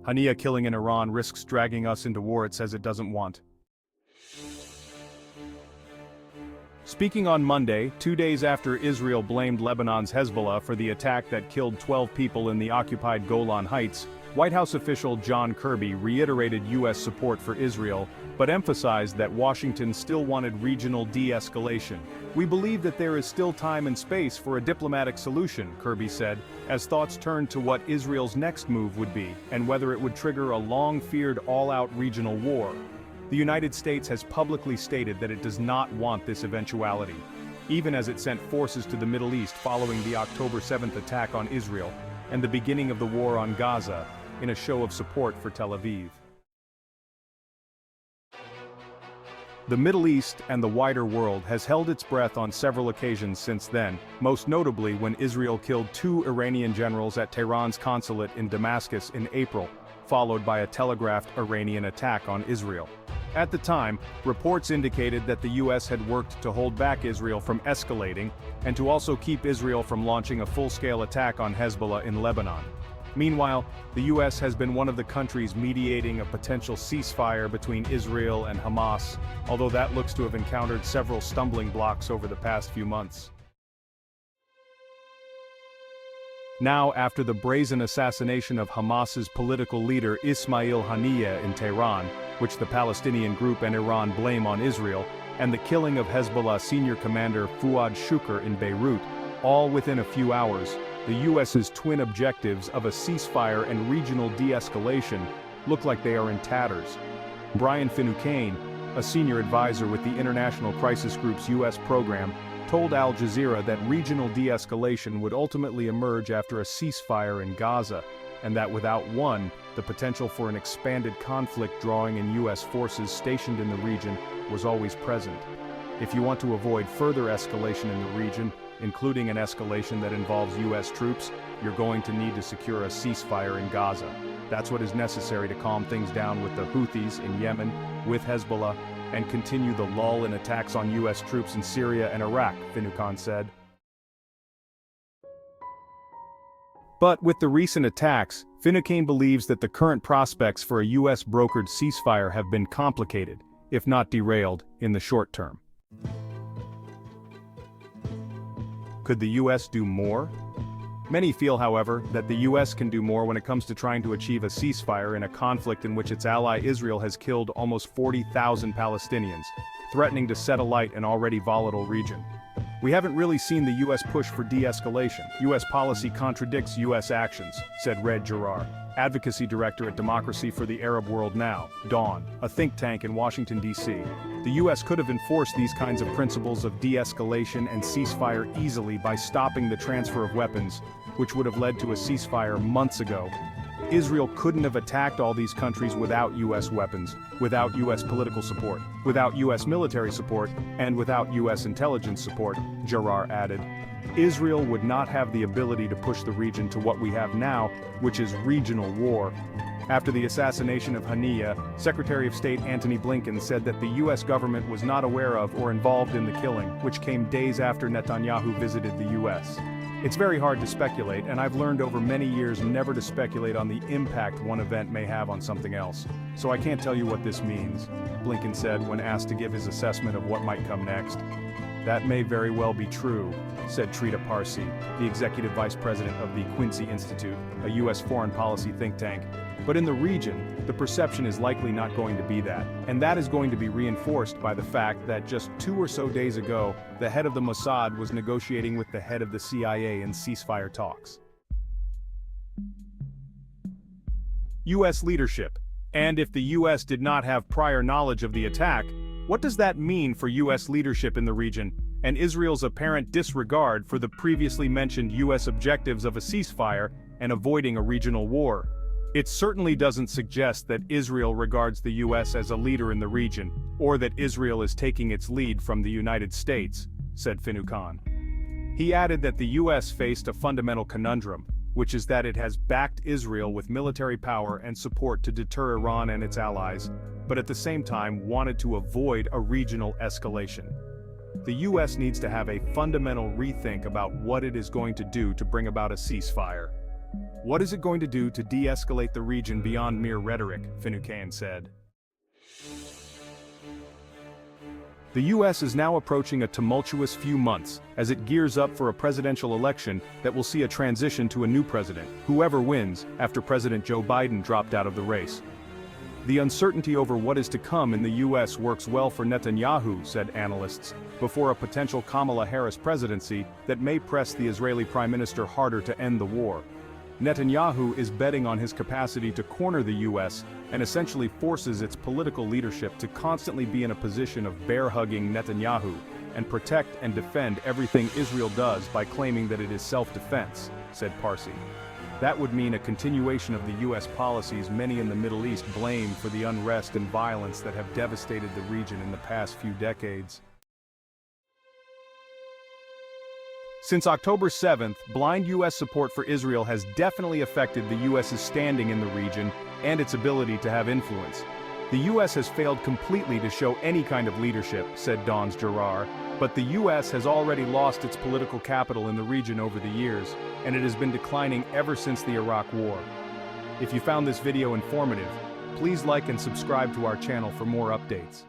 Haniya killing in Iran risks dragging us into war it says it doesn't want. Speaking on Monday, 2 days after Israel blamed Lebanon's Hezbollah for the attack that killed 12 people in the occupied Golan Heights, White House official John Kirby reiterated U.S. support for Israel, but emphasized that Washington still wanted regional de-escalation. "We believe that there is still time and space for a diplomatic solution," Kirby said, as thoughts turned to what Israel's next move would be, and whether it would trigger a long-feared all-out regional war. The United States has publicly stated that it does not want this eventuality, even as it sent forces to the Middle East following the October 7th attack on Israel and the beginning of the war on Gaza, in a show of support for Tel Aviv. The Middle East and the wider world has held its breath on several occasions since then, most notably when Israel killed 2 Iranian generals at Tehran's consulate in Damascus in April, followed by a telegraphed Iranian attack on Israel. At the time, reports indicated that the U.S. had worked to hold back Israel from escalating, and to also keep Israel from launching a full-scale attack on Hezbollah in Lebanon. Meanwhile, the U.S. has been one of the countries mediating a potential ceasefire between Israel and Hamas, although that looks to have encountered several stumbling blocks over the past few months. Now, after the brazen assassination of Hamas's political leader Ismail Haniyeh in Tehran, which the Palestinian group and Iran blame on Israel, and the killing of Hezbollah senior commander Fuad Shukr in Beirut, all within a few hours, the U.S.'s twin objectives of a ceasefire and regional de-escalation look like they are in tatters. Brian Finucane, a senior advisor with the International Crisis Group's U.S. program, told Al Jazeera that regional de-escalation would ultimately emerge after a ceasefire in Gaza, and that without one, the potential for an expanded conflict drawing in U.S. forces stationed in the region was always present. If you want to avoid further escalation in the region, including an escalation that involves U.S. troops, you're going to need to secure a ceasefire in Gaza. That's what is necessary to calm things down with the Houthis in Yemen, with Hezbollah, and continue the lull in attacks on U.S. troops in Syria and Iraq, Finucane said. But with the recent attacks, Finucane believes that the current prospects for a U.S.-brokered ceasefire have been complicated, if not derailed, in the short term. Could the U.S. do more? Many feel, however, that the U.S. can do more when it comes to trying to achieve a ceasefire in a conflict in which its ally Israel has killed almost 40,000 Palestinians, threatening to set alight an already volatile region. "We haven't really seen the U.S. push for de-escalation. U.S. policy contradicts U.S. actions," said Red Gerard, advocacy director at Democracy for the Arab World Now, DAWN, a think tank in Washington, D.C. The U.S. could have enforced these kinds of principles of de-escalation and ceasefire easily by stopping the transfer of weapons, which would have led to a ceasefire months ago. Israel couldn't have attacked all these countries without U.S. weapons, without U.S. political support, without U.S. military support, and without U.S. intelligence support, Gerard added. Israel would not have the ability to push the region to what we have now, which is regional war. After the assassination of Haniyeh, Secretary of State Antony Blinken said that the U.S. government was not aware of or involved in the killing, which came days after Netanyahu visited the U.S. It's very hard to speculate, and I've learned over many years never to speculate on the impact one event may have on something else. So I can't tell you what this means, Blinken said when asked to give his assessment of what might come next. That may very well be true, said Trita Parsi, the executive vice president of the Quincy Institute, a U.S. foreign policy think tank. But in the region, the perception is likely not going to be that, and that is going to be reinforced by the fact that just 2 or so days ago, the head of the Mossad was negotiating with the head of the CIA in ceasefire talks. U.S. leadership. And if the U.S. did not have prior knowledge of the attack, what does that mean for U.S. leadership in the region, and Israel's apparent disregard for the previously mentioned U.S. objectives of a ceasefire and avoiding a regional war? It certainly doesn't suggest that Israel regards the U.S. as a leader in the region, or that Israel is taking its lead from the United States, said Finucane. He added that the U.S. faced a fundamental conundrum, which is that it has backed Israel with military power and support to deter Iran and its allies, but at the same time wanted to avoid a regional escalation. The U.S. needs to have a fundamental rethink about what it is going to do to bring about a ceasefire. What is it going to do to de-escalate the region beyond mere rhetoric, Finucane said. The US is now approaching a tumultuous few months as it gears up for a presidential election that will see a transition to a new president, whoever wins, after President Joe Biden dropped out of the race. The uncertainty over what is to come in the US works well for Netanyahu, said analysts, before a potential Kamala Harris presidency that may press the Israeli Prime Minister harder to end the war. Netanyahu is betting on his capacity to corner the US and essentially forces its political leadership to constantly be in a position of bear-hugging Netanyahu and protect and defend everything Israel does by claiming that it is self-defense, said Parsi. That would mean a continuation of the US policies many in the Middle East blame for the unrest and violence that have devastated the region in the past few decades. Since October 7th, blind US support for Israel has definitely affected the US's standing in the region and its ability to have influence. The US has failed completely to show any kind of leadership, said Don's Gerard, but the US has already lost its political capital in the region over the years, and it has been declining ever since the Iraq War. If you found this video informative, please like and subscribe to our channel for more updates.